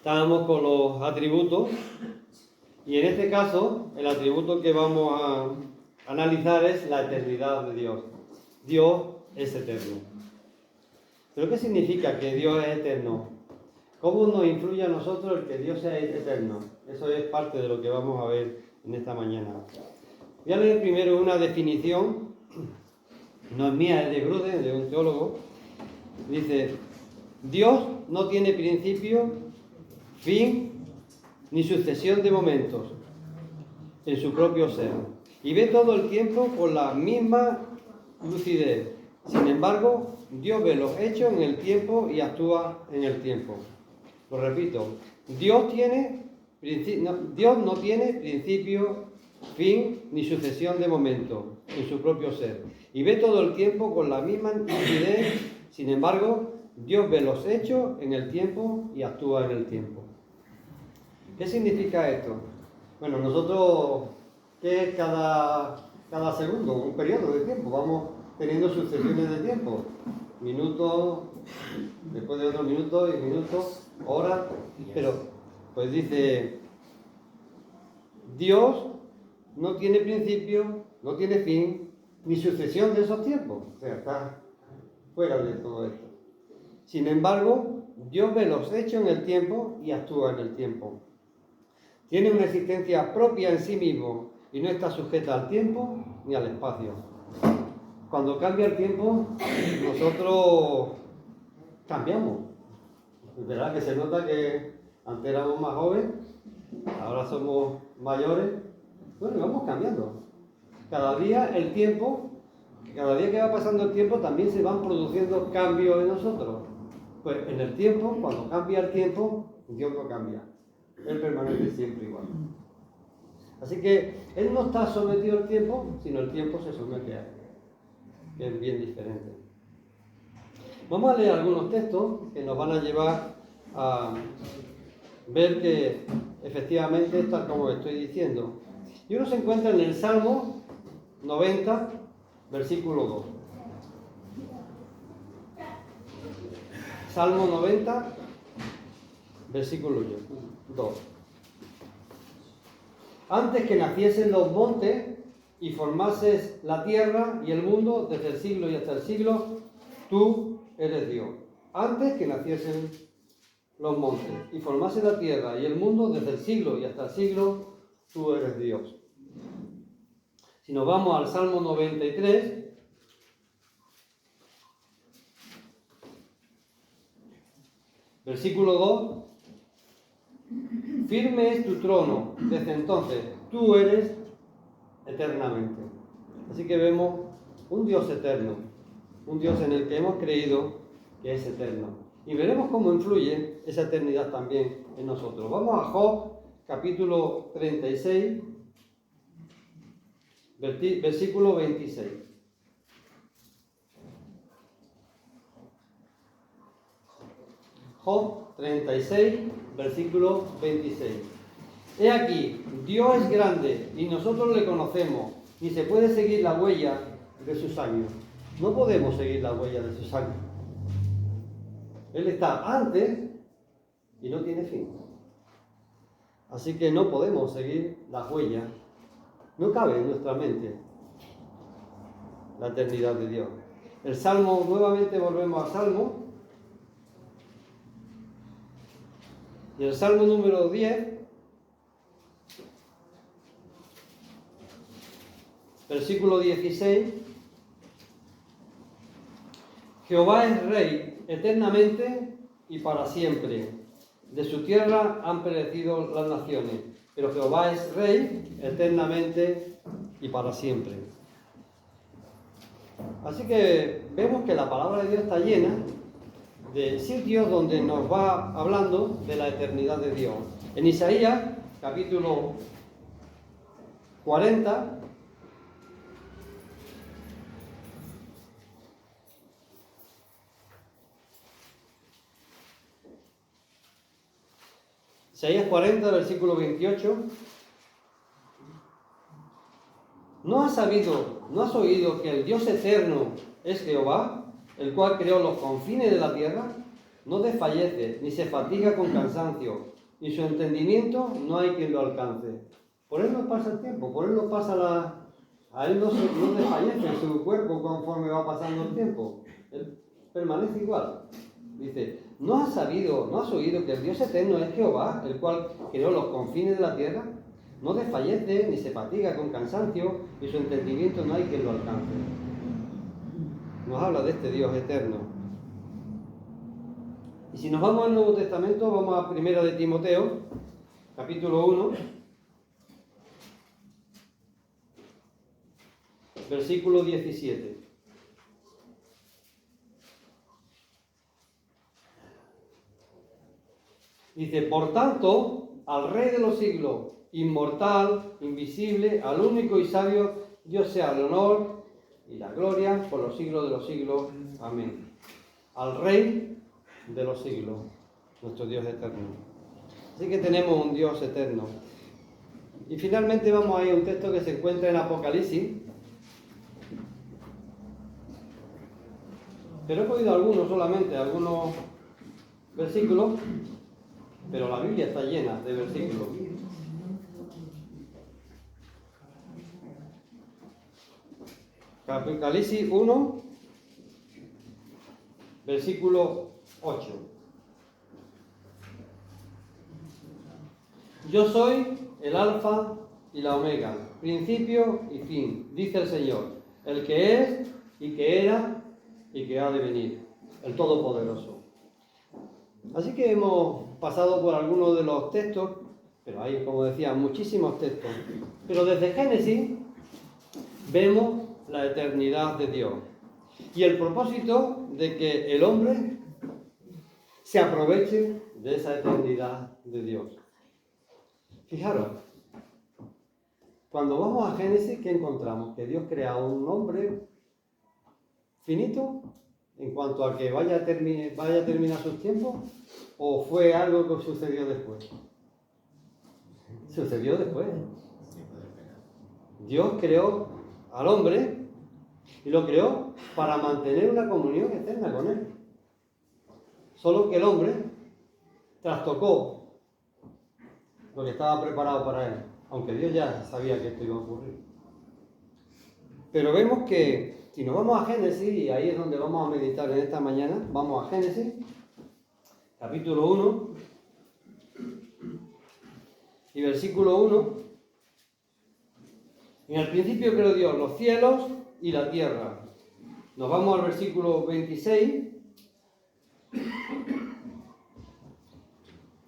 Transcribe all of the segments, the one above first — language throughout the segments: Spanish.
Estábamos con los atributos y en este caso el atributo que vamos a analizar es la eternidad de Dios. Dios es eterno. ¿Pero qué significa que Dios es eterno? ¿Cómo nos influye a nosotros el que Dios sea eterno? Eso es parte de lo que vamos a ver en esta mañana. Voy a leer primero una definición, no es mía, es de Gruden, de un teólogo. Dice: Dios no tiene principio, fin, ni sucesión de momentos en su propio ser, y ve todo el tiempo con la misma lucidez. Sin embargo, Dios ve los hechos en el tiempo y actúa en el tiempo. Lo repito, Dios no tiene principio, fin, ni sucesión de momentos en su propio ser, y ve todo el tiempo con la misma lucidez. Sin embargo, Dios ve los hechos en el tiempo y actúa en el tiempo. ¿Qué significa esto? Bueno, nosotros, ¿qué es cada segundo? Un periodo de tiempo. Vamos teniendo sucesiones de tiempo. Minutos, después de otros minutos y minutos, horas. Pero, pues dice, Dios no tiene principio, no tiene fin, ni sucesión de esos tiempos. O sea, está fuera de todo esto. Sin embargo, Dios ve los hechos en el tiempo y actúa en el tiempo. Tiene una existencia propia en sí mismo y no está sujeta al tiempo ni al espacio. Cuando cambia el tiempo, nosotros cambiamos. ¿Verdad que se nota que antes éramos más jóvenes, ahora somos mayores? Bueno, vamos cambiando. Cada día el tiempo, cada día que va pasando el tiempo, también se van produciendo cambios en nosotros. Pues en el tiempo, cuando cambia el tiempo, Dios no cambia. Él permanece siempre igual. Así que Él no está sometido al tiempo, sino el tiempo se somete a Él. Es bien diferente. Vamos a leer algunos textos que nos van a llevar a ver que efectivamente es tal como estoy diciendo. Y uno se encuentra en el Salmo 90, versículo 2. Salmo 90, versículo 2. Antes que naciesen los montes y formases la tierra y el mundo, desde el siglo y hasta el siglo, tú eres Dios. Antes que naciesen los montes y formases la tierra y el mundo, desde el siglo y hasta el siglo, tú eres Dios. Si nos vamos al Salmo 93, versículo 2, firme es tu trono, desde entonces tú eres eternamente. Así que vemos un Dios eterno, un Dios en el que hemos creído que es eterno. Y veremos cómo influye esa eternidad también en nosotros. Vamos a Job, capítulo 36, versículo 26. Job 36, versículo 26. He aquí, Dios es grande y nosotros le conocemos, y se puede seguir la huella de sus años. No podemos seguir la huella de sus años. Él está antes y no tiene fin. Así que no podemos seguir la huella. No cabe en nuestra mente la eternidad de Dios. El Salmo, nuevamente volvemos al Salmo. Y el Salmo número 10, versículo 16. Jehová es rey eternamente y para siempre. De su tierra han perecido las naciones, pero Jehová es rey eternamente y para siempre. Así que vemos que la palabra de Dios está llena de sitios donde nos va hablando de la eternidad de Dios. En Isaías, capítulo 40, Isaías 40, versículo 28. ¿No has oído que el Dios eterno es Jehová, el cual creó los confines de la tierra? No desfallece, ni se fatiga con cansancio. y su entendimiento no hay quien lo alcance. Por él no pasa el tiempo, por él no pasa a él no desfallece su cuerpo conforme va pasando el tiempo. Él permanece igual. Dice, ¿no has oído que el Dios eterno es Jehová, el cual creó los confines de la tierra? No desfallece ni se fatiga con cansancio y su entendimiento no hay quien lo alcance. Nos habla de este Dios eterno. Y si nos vamos al Nuevo Testamento, vamos a 1 de Timoteo, capítulo 1, versículo 17. Dice, por tanto, al Rey de los siglos, inmortal, invisible, al único y sabio, Dios sea el honor y la gloria por los siglos de los siglos. Amén. Al Rey de los siglos, nuestro Dios eterno. Así que tenemos un Dios eterno. Y finalmente vamos a ir a un texto que se encuentra en Apocalipsis. Pero he podido algunos versículos, pero la Biblia está llena de versículos. Apocalipsis 1, versículo 8. Yo soy el Alfa y la Omega, principio y fin, dice el Señor, el que es y que era y que ha de venir, el Todopoderoso. Así que hemos pasado por algunos de los textos, pero hay, como decía, muchísimos textos. Pero desde Génesis vemos la eternidad de Dios y el propósito de que el hombre se aproveche de esa eternidad de Dios. Fijaros, cuando vamos a Génesis, ¿qué encontramos? Que Dios crea un hombre finito en cuanto a que vaya a terminar sus tiempos, o fue algo que sucedió después. Sucedió después. Dios creó al hombre y lo creó para mantener una comunión eterna con él. Solo que el hombre trastocó lo que estaba preparado para él, aunque Dios ya sabía que esto iba a ocurrir. Pero vemos que si nos vamos a Génesis, y ahí es donde vamos a meditar en esta mañana, vamos a Génesis, capítulo 1, y versículo 1. En el principio creó Dios los cielos y la tierra. Nos vamos al versículo 26.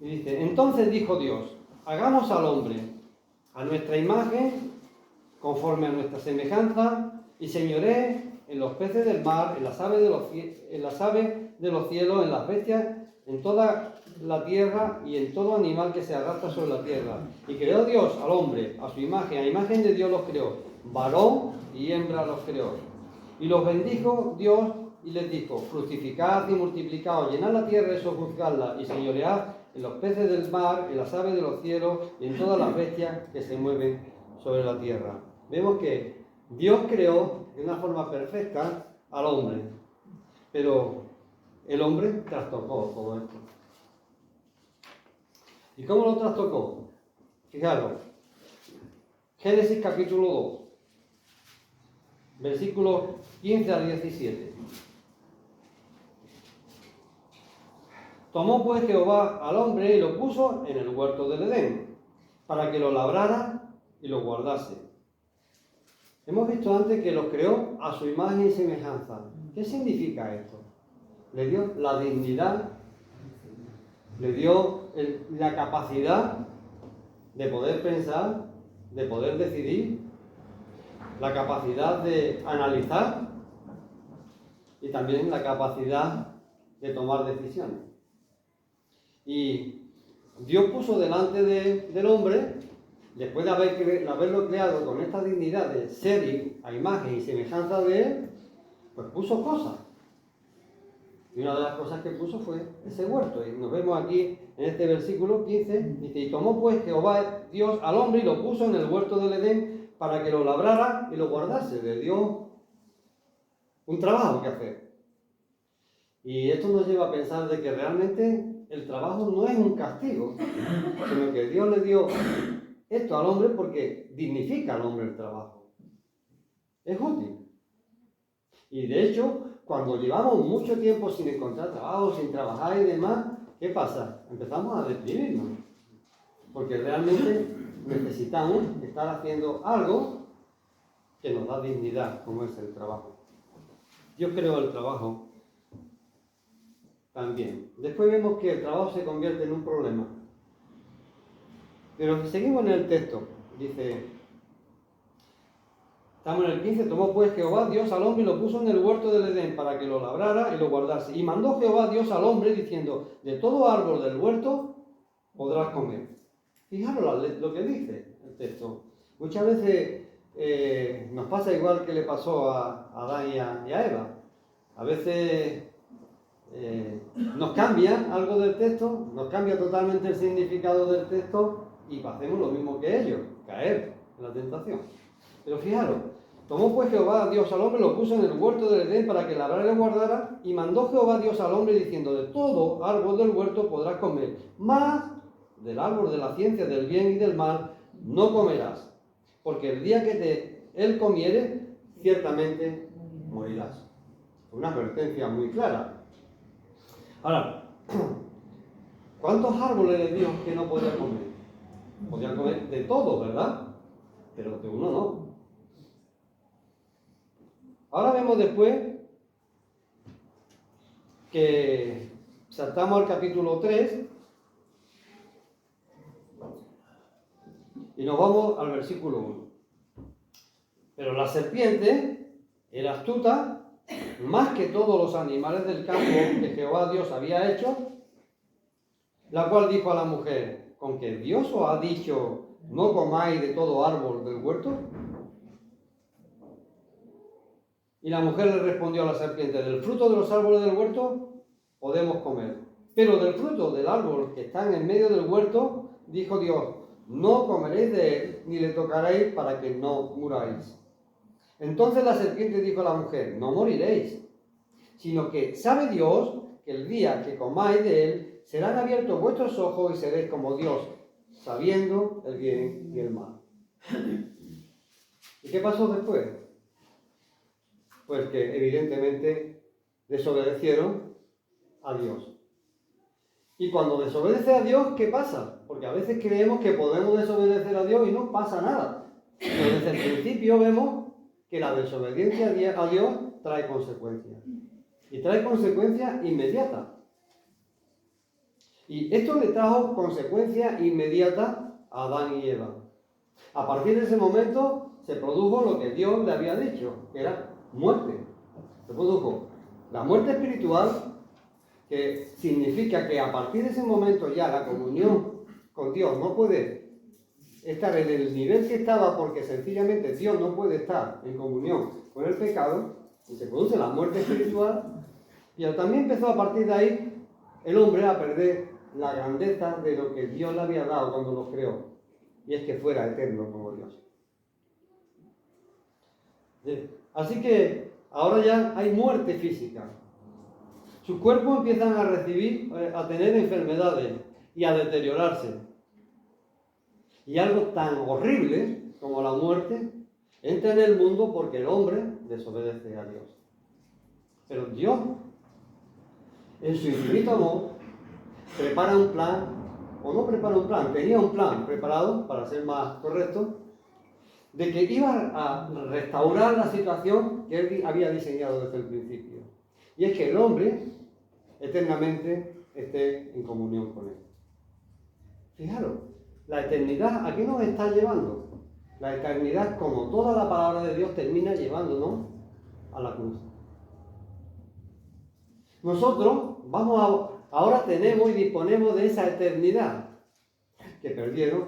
Y dice, entonces dijo Dios, hagamos al hombre a nuestra imagen, conforme a nuestra semejanza, y señoree en los peces del mar, en las aves de los cielos, en las bestias, en toda la tierra y en todo animal que se arrastra sobre la tierra. Y creó Dios al hombre a su imagen, a imagen de Dios los creó, varón y hembra los creó. Y los bendijo Dios y les dijo, fructificad y multiplicaos, llenad la tierra y sojuzgadla, y señoread en los peces del mar, en las aves de los cielos y en todas las bestias que se mueven sobre la tierra. Vemos que Dios creó de una forma perfecta al hombre, pero el hombre trastocó todo esto. ¿Y cómo lo trastocó? Fijaros, Génesis capítulo 2, versículos 15 al 17. Tomó pues Jehová al hombre y lo puso en el huerto del Edén, para que lo labrara y lo guardase. Hemos visto antes que los creó a su imagen y semejanza. ¿Qué significa esto? Le dio la dignidad, le dio la capacidad de poder pensar, de poder decidir, la capacidad de analizar y también la capacidad de tomar decisiones. Y Dios puso delante del hombre, después de haberlo creado con esta dignidad de ser a imagen y semejanza de él, pues puso cosas. Y una de las cosas que puso fue ese huerto. Y nos vemos aquí en este versículo 15, dice, y tomó pues Jehová Dios al hombre y lo puso en el huerto del Edén para que lo labrara y lo guardase. Le dio un trabajo que hacer. Y esto nos lleva a pensar de que realmente el trabajo no es un castigo, sino que Dios le dio esto al hombre porque dignifica al hombre el trabajo. Es útil. Y de hecho, cuando llevamos mucho tiempo sin encontrar trabajo, sin trabajar y demás, ¿qué pasa? Empezamos a deprimirnos. Porque realmente necesitamos estar haciendo algo que nos da dignidad, como es el trabajo. Yo creo el trabajo también. Después vemos que el trabajo se convierte en un problema. Pero seguimos en el texto. Dice, estamos en el 15, tomó pues Jehová Dios al hombre y lo puso en el huerto del Edén para que lo labrara y lo guardase. Y mandó Jehová Dios al hombre diciendo, de todo árbol del huerto podrás comer. Fijaros lo que dice el texto. Muchas veces nos pasa igual que le pasó a Adán y a Eva. A veces nos cambia algo del texto, nos cambia totalmente el significado del texto y hacemos lo mismo que ellos, caer en la tentación. Pero fijaros, tomó pues Jehová Dios al hombre, lo puso en el huerto del Edén para que labrara y lo guardara, y mandó Jehová Dios al hombre diciendo, de todo árbol del huerto podrás comer, mas del árbol de la ciencia del bien y del mal no comerás, porque el día que él comiere, ciertamente morirás. Una advertencia muy clara. Ahora, ¿cuántos árboles de Dios que no podía comer? Podía comer de todo, ¿verdad? Pero de uno no. Ahora vemos después que saltamos al capítulo 3 y nos vamos al versículo 1. Pero la serpiente era astuta más que todos los animales del campo que Jehová Dios había hecho, la cual dijo a la mujer, ¿con que Dios os ha dicho, no comáis de todo árbol del huerto? Y la mujer le respondió a la serpiente, del fruto de los árboles del huerto podemos comer, pero del fruto del árbol que está en medio del huerto, dijo Dios, no comeréis de él, ni le tocaréis para que no muráis. Entonces la serpiente dijo a la mujer, no moriréis, sino que sabe Dios que el día que comáis de él, serán abiertos vuestros ojos y seréis como Dios, sabiendo el bien y el mal. ¿Y qué pasó después? Pues que evidentemente desobedecieron a Dios. Y cuando desobedece a Dios, ¿qué pasa? Porque a veces creemos que podemos desobedecer a Dios y no pasa nada. Pero desde el principio vemos que la desobediencia a Dios trae consecuencias. Y trae consecuencias inmediatas. Y esto le trajo consecuencias inmediatas a Adán y Eva. A partir de ese momento se produjo lo que Dios le había dicho, que era muerte. Se produjo la muerte espiritual, que significa que a partir de ese momento ya la comunión con Dios no puede estar en el nivel que estaba, porque sencillamente Dios no puede estar en comunión con el pecado, y se produce la muerte espiritual, y también empezó a partir de ahí el hombre a perder la grandeza de lo que Dios le había dado cuando lo creó, y es que fuera eterno como Dios. Así que ahora ya hay muerte física. Sus cuerpos empiezan a tener enfermedades y a deteriorarse. Y algo tan horrible como la muerte entra en el mundo porque el hombre desobedece a Dios. Pero Dios, en su infinito amor, prepara un plan, o no prepara un plan, tenía un plan preparado, para ser más correcto, de que iba a restaurar la situación que él había diseñado desde el principio. Y es que el hombre eternamente esté en comunión con él. Fijaros, la eternidad, ¿a qué nos está llevando? La eternidad, como toda la palabra de Dios, termina llevándonos a la cruz. Nosotros ahora tenemos y disponemos de esa eternidad que perdieron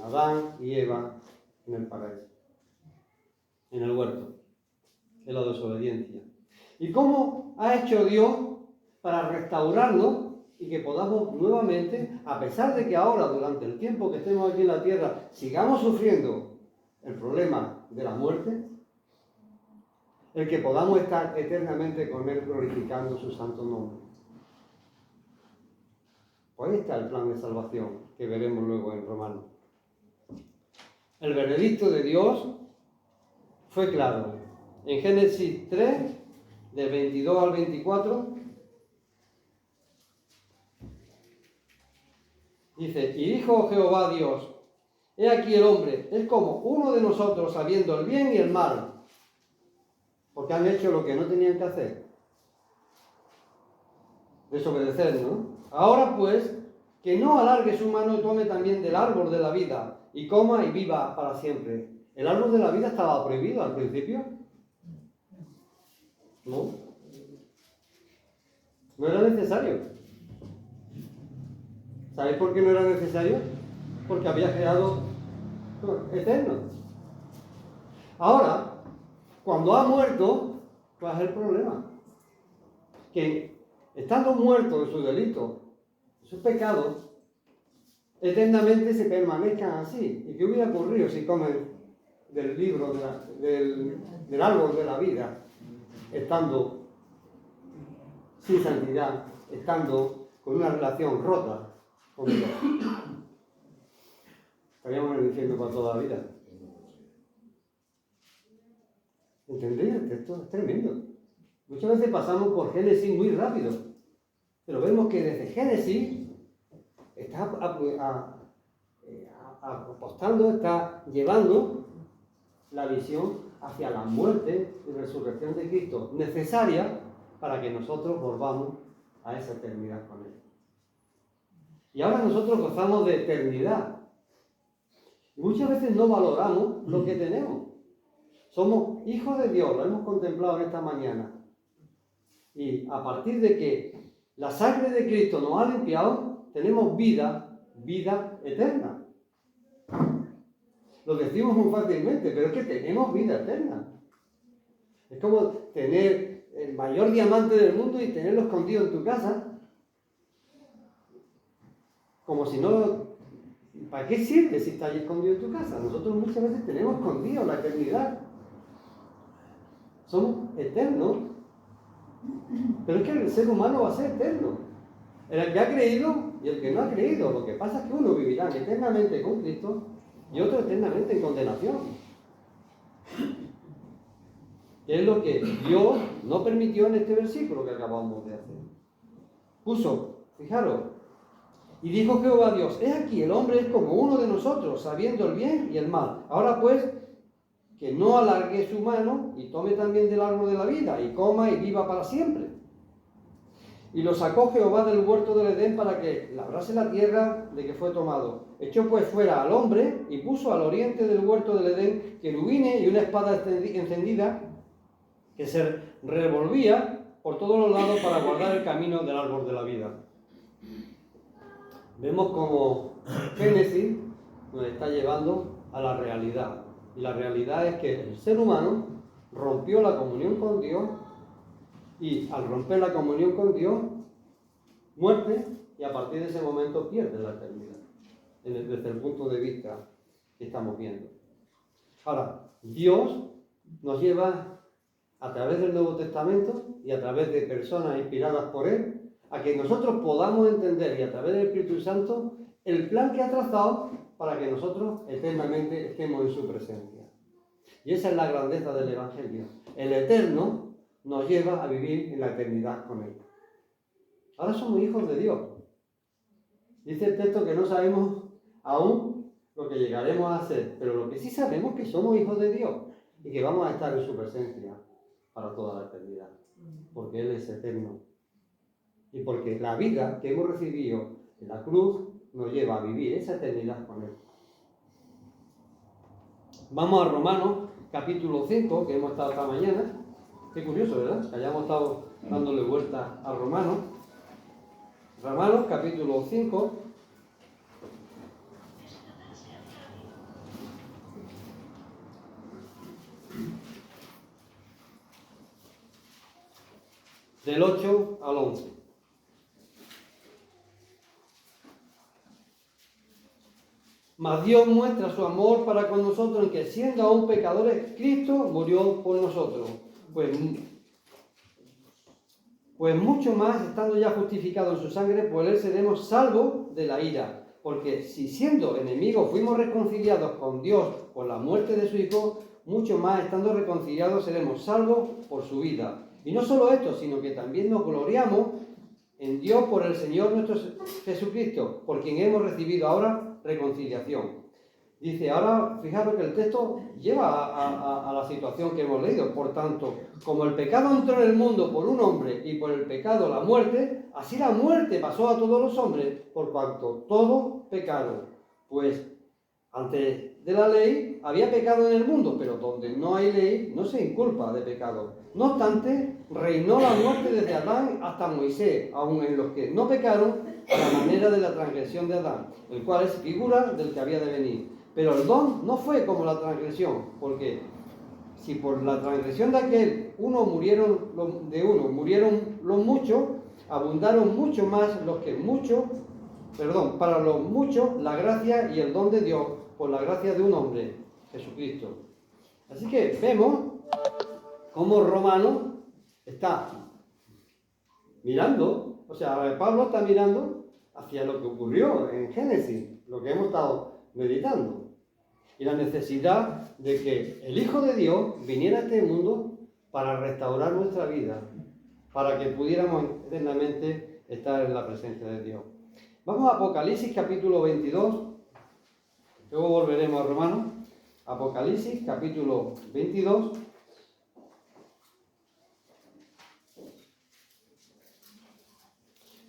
Adán y Eva en el paraíso, en el huerto, en la desobediencia. ¿Y cómo ha hecho Dios para restaurarnos y que podamos nuevamente, a pesar de que ahora, durante el tiempo que estemos aquí en la tierra, sigamos sufriendo el problema de la muerte? el que podamos estar eternamente con Él glorificando su santo nombre. Pues ahí está el plan de salvación que veremos luego en Romanos. El veredicto de Dios fue claro. En Génesis 3, del 22 al 24, dice, y dijo Jehová Dios, he aquí el hombre, es como uno de nosotros sabiendo el bien y el mal, porque han hecho lo que no tenían que hacer. Desobedecer, ¿no? Ahora pues, que no alargue su mano y tome también del árbol de la vida, y coma y viva para siempre. ¿El árbol de la vida estaba prohibido al principio? No. No era necesario. ¿Sabéis por qué no era necesario? Porque había creado eterno. Ahora, cuando ha muerto, ¿cuál es el problema? Que estando muerto de su delito, sus pecados, eternamente se permanezcan así. ¿Y qué hubiera ocurrido si comen del libro, del árbol de la vida, estando sin santidad, estando con una relación rota con Dios? Estaríamos en el infierno para toda la vida. ¿Entendéis? Esto es tremendo. Muchas veces pasamos por Génesis muy rápido, pero vemos que desde Génesis está apostando, está llevando la visión hacia la muerte y resurrección de Cristo, necesaria para que nosotros volvamos a esa eternidad con Él. Y ahora nosotros gozamos de eternidad. Y muchas veces no valoramos lo que tenemos. Somos hijos de Dios, lo hemos contemplado en esta mañana. Y a partir de que la sangre de Cristo nos ha limpiado, tenemos vida eterna. Lo decimos muy fácilmente, pero es que tenemos vida eterna. Es como tener el mayor diamante del mundo y tenerlo escondido en tu casa. Como si no... ¿Para qué sirve si está ahí escondido en tu casa? Nosotros muchas veces tenemos escondido la eternidad. Somos eternos. Pero es que el ser humano va a ser eterno. El que ha creído y el que no ha creído. Lo que pasa es que uno vivirá eternamente con Cristo y otro eternamente en condenación. Que es lo que Dios no permitió en este versículo que acabamos de hacer. Puso, fijaros, y dijo Jehová Dios, he aquí el hombre es como uno de nosotros, sabiendo el bien y el mal. Ahora pues, que no alargue su mano y tome también del árbol de la vida y coma y viva para siempre. Y lo sacó Jehová del huerto del Edén para que labrase la tierra de que fue tomado. Echó pues fuera al hombre y puso al oriente del huerto del Edén querubines y una espada encendida que se revolvía por todos los lados para guardar el camino del árbol de la vida. Vemos como Génesis nos está llevando a la realidad. Y la realidad es que el ser humano rompió la comunión con Dios y al romper la comunión con Dios, muerte, y a partir de ese momento pierde la eternidad, desde el punto de vista que estamos viendo. Ahora, Dios nos lleva a través del Nuevo Testamento y a través de personas inspiradas por Él, a que nosotros podamos entender y a través del Espíritu Santo el plan que ha trazado para que nosotros eternamente estemos en su presencia. Y esa es la grandeza del Evangelio. El eterno nos lleva a vivir en la eternidad con Él. Ahora somos hijos de Dios. Dice el texto que no sabemos aún lo que llegaremos a ser, pero lo que sí sabemos es que somos hijos de Dios y que vamos a estar en su presencia para toda la eternidad, porque Él es eterno. Y porque la vida que hemos recibido en la cruz nos lleva a vivir esa eternidad con Él. Vamos a Romanos, capítulo 5, que hemos estado esta mañana. Qué curioso, ¿verdad? Que hayamos estado dándole vuelta a Romanos. Romanos, capítulo 5. Del 8 al 11. Mas Dios muestra su amor para con nosotros en que siendo aún pecadores, Cristo murió por nosotros. pues mucho más, estando ya justificados en su sangre, por él seremos salvos de la ira. Porque si siendo enemigos fuimos reconciliados con Dios por la muerte de su Hijo, mucho más, estando reconciliados, seremos salvos por su vida. Y no solo esto, sino que también nos gloriamos en Dios por el Señor nuestro Jesucristo, por quien hemos recibido ahora reconciliación. Dice, ahora fijaros que el texto lleva a la situación que hemos leído. Por tanto, como el pecado entró en el mundo por un hombre y por el pecado la muerte, así la muerte pasó a todos los hombres por cuanto todos pecaron. Pues antes de la ley había pecado en el mundo, pero donde no hay ley no se inculpa de pecado. No obstante, reinó la muerte desde Adán hasta Moisés, aun en los que no pecaron a la manera de la transgresión de Adán, el cual es figura del que había de venir. Pero el don no fue como la transgresión, porque si por la transgresión de aquel murieron los muchos, abundaron mucho más para los muchos la gracia y el don de Dios por la gracia de un hombre, Jesucristo. Así que vemos cómo Romano está mirando, Pablo está mirando hacia lo que ocurrió en Génesis, lo que hemos estado meditando. Y la necesidad de que el Hijo de Dios viniera a este mundo para restaurar nuestra vida, para que pudiéramos eternamente estar en la presencia de Dios. Vamos a Apocalipsis capítulo 22, luego volveremos a Romanos. Apocalipsis capítulo 22.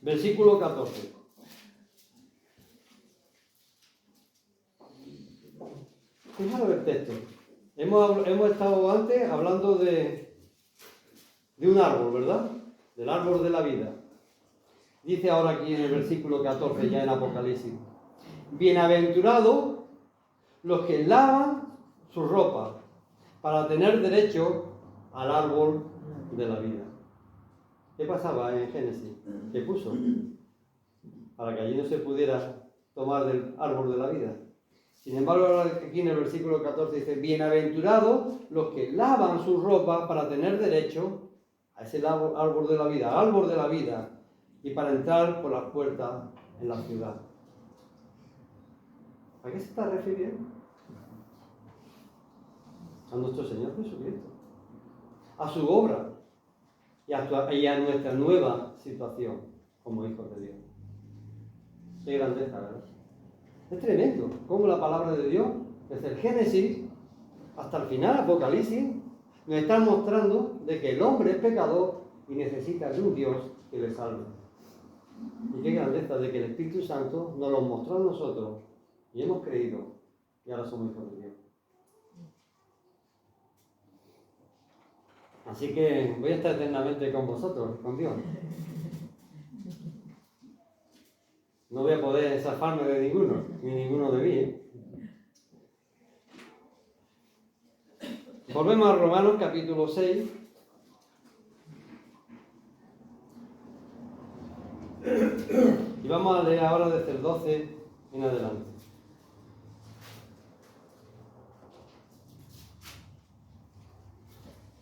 Versículo 14. Fijaros el texto. Hemos estado antes hablando de un árbol, ¿verdad? Del árbol de la vida. Dice ahora aquí en el versículo 14, ya en Apocalipsis: bienaventurados los que lavan su ropa para tener derecho al árbol de la vida. ¿Qué pasaba en Génesis? ¿Qué puso? Para que allí no se pudiera tomar del árbol de la vida. Sin embargo, aquí en el versículo 14 dice: bienaventurados los que lavan su ropa para tener derecho a ese árbol de la vida, y para entrar por las puertas en la ciudad. ¿A qué se está refiriendo? A nuestro Señor Jesucristo, a su obra y a nuestra nueva situación como hijos de Dios. Qué grandeza, ¿verdad? Es tremendo cómo la palabra de Dios, desde el Génesis hasta el final, Apocalipsis, nos está mostrando de que el hombre es pecador y necesita de un Dios que le salve. Y qué grandeza de que el Espíritu Santo nos lo mostró a nosotros y hemos creído y ahora somos hijos de Dios. Así que voy a estar eternamente con vosotros, con Dios. No voy a poder zafarme de ninguno, ni ninguno de mí. Volvemos a Romanos capítulo 6. Y vamos a leer ahora desde el 12 en adelante.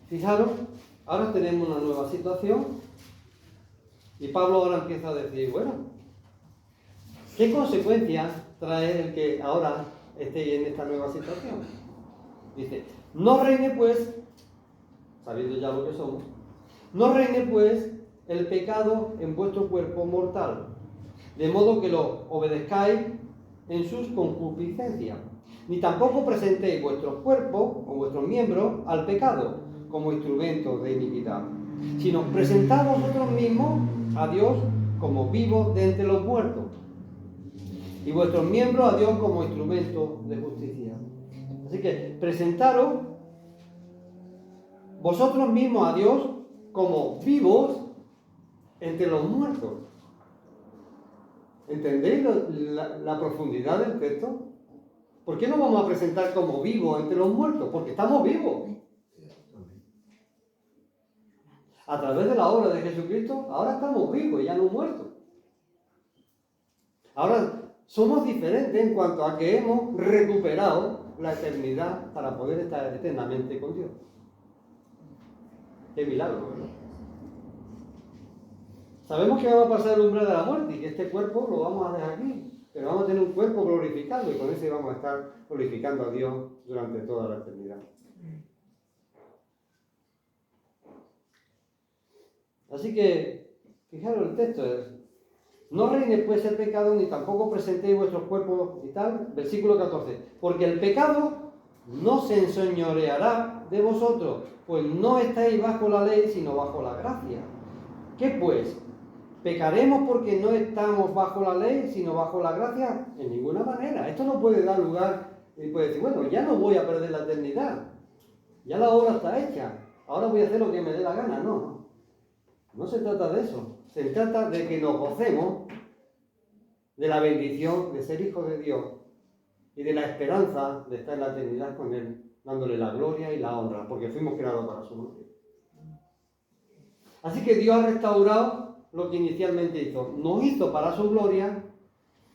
Fijaros, ahora tenemos una nueva situación y Pablo ahora empieza a decir, bueno, ¿qué consecuencias trae el que ahora esté en esta nueva situación? Dice, no reine pues, sabiendo ya lo que somos, no reine pues el pecado en vuestro cuerpo mortal, de modo que lo obedezcáis en sus concupiscencias, ni tampoco presentéis vuestros cuerpos o vuestros miembros al pecado como instrumentos de iniquidad, sino presentad vosotros mismos a Dios como vivos de entre los muertos, y vuestros miembros a Dios como instrumentos de justicia. Así que presentaros vosotros mismos a Dios como vivos entre los muertos. ¿Entendéis la profundidad del texto? ¿Por qué no vamos a presentar como vivos entre los muertos? Porque estamos vivos. A través de la obra de Jesucristo, ahora estamos vivos y ya no muertos. Ahora somos diferentes en cuanto a que hemos recuperado la eternidad para poder estar eternamente con Dios. Qué milagro, ¿verdad? Sabemos que vamos a pasar el umbral de la muerte y que este cuerpo lo vamos a dejar aquí, pero vamos a tener un cuerpo glorificado y con ese vamos a estar glorificando a Dios durante toda la eternidad. Así que, fijaros el texto, no reine pues el pecado ni tampoco presentéis vuestros cuerpos y tal, versículo 14, porque el pecado no se enseñoreará de vosotros, pues no estáis bajo la ley sino bajo la gracia. ¿Qué pues? ¿Pecaremos porque no estamos bajo la ley, sino bajo la gracia? En ninguna manera. Esto no puede dar lugar y puede decir, bueno, ya no voy a perder la eternidad. Ya la obra está hecha. Ahora voy a hacer lo que me dé la gana. No. No se trata de eso. Se trata de que nos gocemos de la bendición de ser hijos de Dios y de la esperanza de estar en la eternidad con Él, dándole la gloria y la honra, porque fuimos creados para su gloria. Así que Dios ha restaurado lo que inicialmente hizo. Nos hizo para su gloria,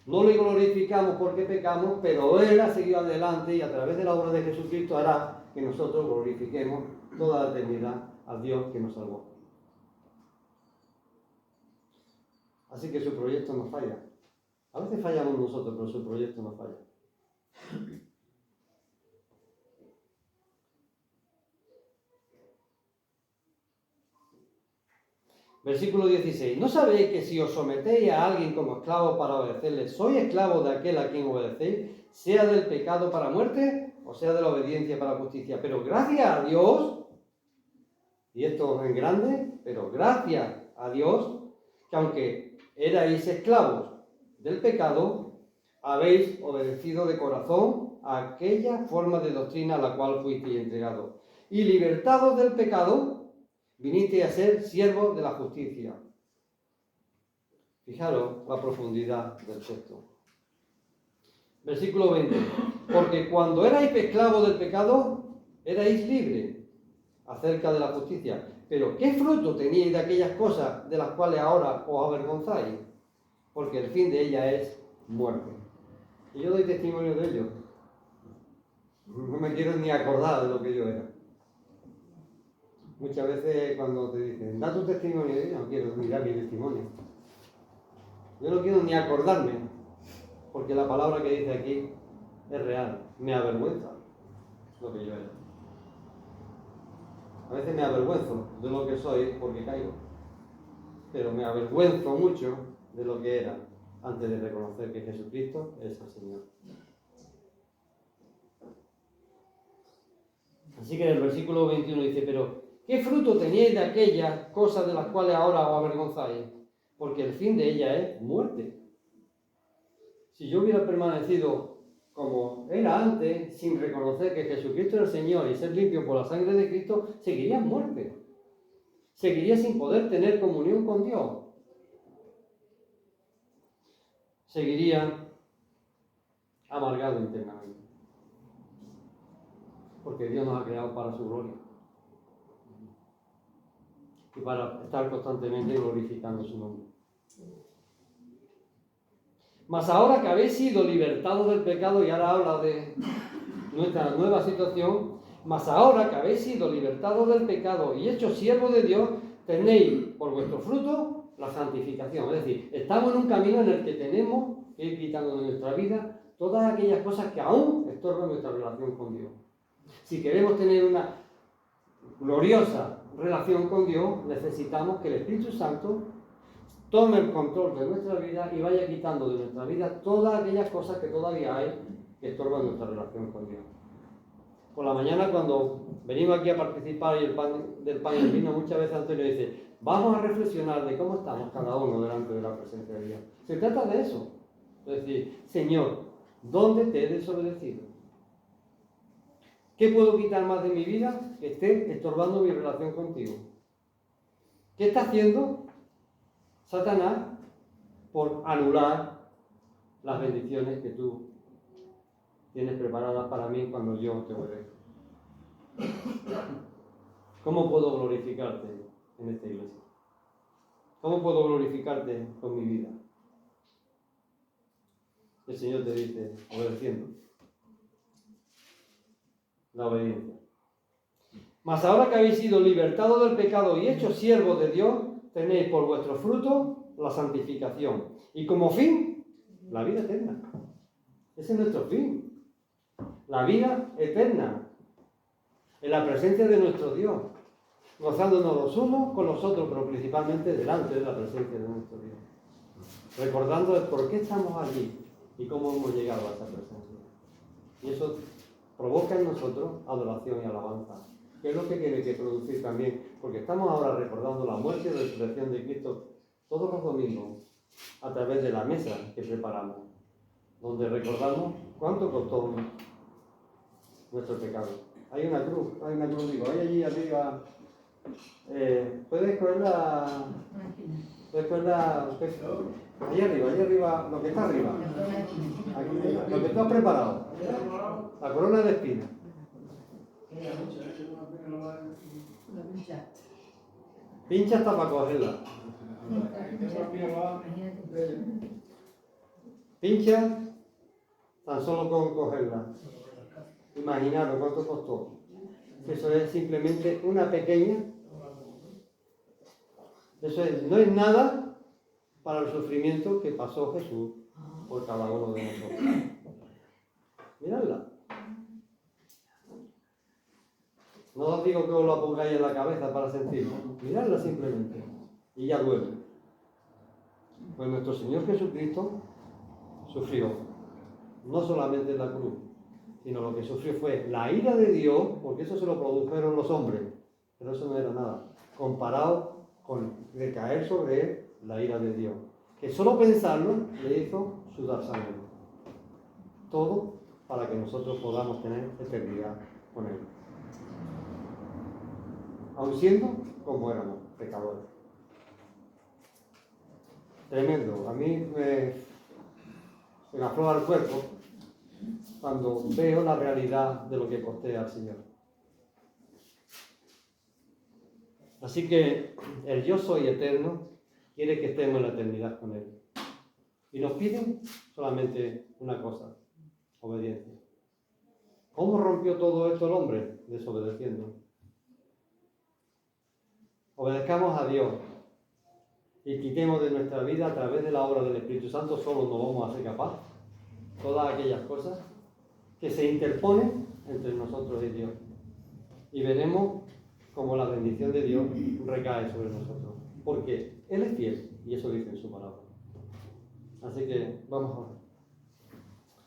no le glorificamos porque pecamos, pero Él ha seguido adelante y a través de la obra de Jesucristo hará que nosotros glorifiquemos toda la eternidad al Dios que nos salvó. Así que su proyecto no falla. A veces fallamos nosotros, pero su proyecto no falla. Versículo 16. ¿No sabéis que si os sometéis a alguien como esclavo para obedecerle, sois esclavos de aquel a quien obedecéis, sea del pecado para muerte o sea de la obediencia para justicia? Pero gracias a Dios, y esto en grande, pero gracias a Dios, que aunque erais esclavos del pecado, habéis obedecido de corazón a aquella forma de doctrina a la cual fuisteis entregados. Y libertados del pecado, viniste a ser siervos de la justicia. Fijaros la profundidad del texto. Versículo 20. Porque cuando erais esclavos del pecado, erais libres acerca de la justicia. Pero ¿qué fruto teníais de aquellas cosas de las cuales ahora os avergonzáis? Porque el fin de ellas es muerte. Y yo doy testimonio de ello. No me quiero ni acordar de lo que yo era. Muchas veces cuando te dicen, da tu testimonio, yo no quiero ni dar mi testimonio. Yo no quiero ni acordarme, porque la palabra que dice aquí es real. Me avergüenza lo que yo era. A veces me avergüenzo de lo que soy porque caigo. Pero me avergüenzo mucho de lo que era antes de reconocer que Jesucristo es el Señor. Así que en el versículo 21 dice, pero ¿qué fruto teníais de aquellas cosas de las cuales ahora os avergonzáis? Porque el fin de ella es muerte. Si yo hubiera permanecido como era antes, sin reconocer que Jesucristo es el Señor y ser limpio por la sangre de Cristo, seguiría en muerte. Seguiría sin poder tener comunión con Dios. Seguiría amargado internamente. Porque Dios nos ha creado para su gloria. Y para estar constantemente glorificando su nombre. Mas ahora que habéis sido libertados del pecado, y ahora habla de nuestra nueva situación, mas ahora que habéis sido libertados del pecado y hechos siervos de Dios, tenéis por vuestro fruto la santificación. Es decir, estamos en un camino en el que tenemos que ir quitando de nuestra vida todas aquellas cosas que aún estorban nuestra relación con Dios. Si queremos tener una gloriosa relación con Dios, necesitamos que el Espíritu Santo tome el control de nuestra vida y vaya quitando de nuestra vida todas aquellas cosas que todavía hay que estorban nuestra relación con Dios. Por la mañana, cuando venimos aquí a participar y del pan y el vino, muchas veces Antonio dice, vamos a reflexionar de cómo estamos cada uno delante de la presencia de Dios. Se trata de eso. Es decir, Señor, ¿dónde te he desobedecido? ¿Qué puedo quitar más de mi vida que esté estorbando mi relación contigo? ¿Qué está haciendo Satanás por anular las bendiciones que tú tienes preparadas para mí cuando yo te obedezco? ¿Cómo puedo glorificarte en esta iglesia? ¿Cómo puedo glorificarte con mi vida? El Señor te dice, obedeciendo. La obediencia. Mas ahora que habéis sido libertados del pecado y hechos siervos de Dios, tenéis por vuestro fruto la santificación. Y como fin, la vida eterna. Ese es nuestro fin. La vida eterna. En la presencia de nuestro Dios. Gozándonos los unos con los otros, pero principalmente delante de la presencia de nuestro Dios. Recordando el por qué estamos allí y cómo hemos llegado a esa presencia. Y eso provoca en nosotros adoración y alabanza, que es lo que tiene que producir también, porque estamos ahora recordando la muerte y la resurrección de Cristo todos los domingos a través de la mesa que preparamos, donde recordamos cuánto costó nuestro pecado. Hay una cruz, digo, hay allí arriba. ¿Puedes cogerla? Allí arriba, lo que está arriba. Aquí, lo que tú has preparado. La corona de espinas. Pincha hasta para cogerla. Pincha tan solo con cogerla. Imaginaros cuánto costó. Eso es simplemente una pequeña. No es nada para el sufrimiento que pasó Jesús por cada uno de nosotros. Miradla. No os digo que os la pongáis en la cabeza para sentirlo. Miradla simplemente. Y ya duele. Pues nuestro Señor Jesucristo sufrió. No solamente en la cruz, sino lo que sufrió fue la ira de Dios, porque eso se lo produjeron los hombres. Pero eso no era nada. Comparado con recaer sobre él la ira de Dios. Que solo pensarlo le hizo sudar sangre. Todo para que nosotros podamos tener eternidad con él. Aun siendo como éramos, pecadores. Tremendo. A mí me afloja el cuerpo cuando veo la realidad de lo que costé al Señor. Así que el yo soy eterno quiere que estemos en la eternidad con Él. Y nos pide solamente una cosa, obediencia. ¿Cómo rompió todo esto el hombre? Desobedeciendo. Obedezcamos a Dios y quitemos de nuestra vida a través de la obra del Espíritu Santo, solo no vamos a ser capaces. Todas aquellas cosas que se interponen entre nosotros y Dios. Y veremos cómo la bendición de Dios recae sobre nosotros. Porque Él es fiel, y eso dice en su palabra. Así que vamos a ver.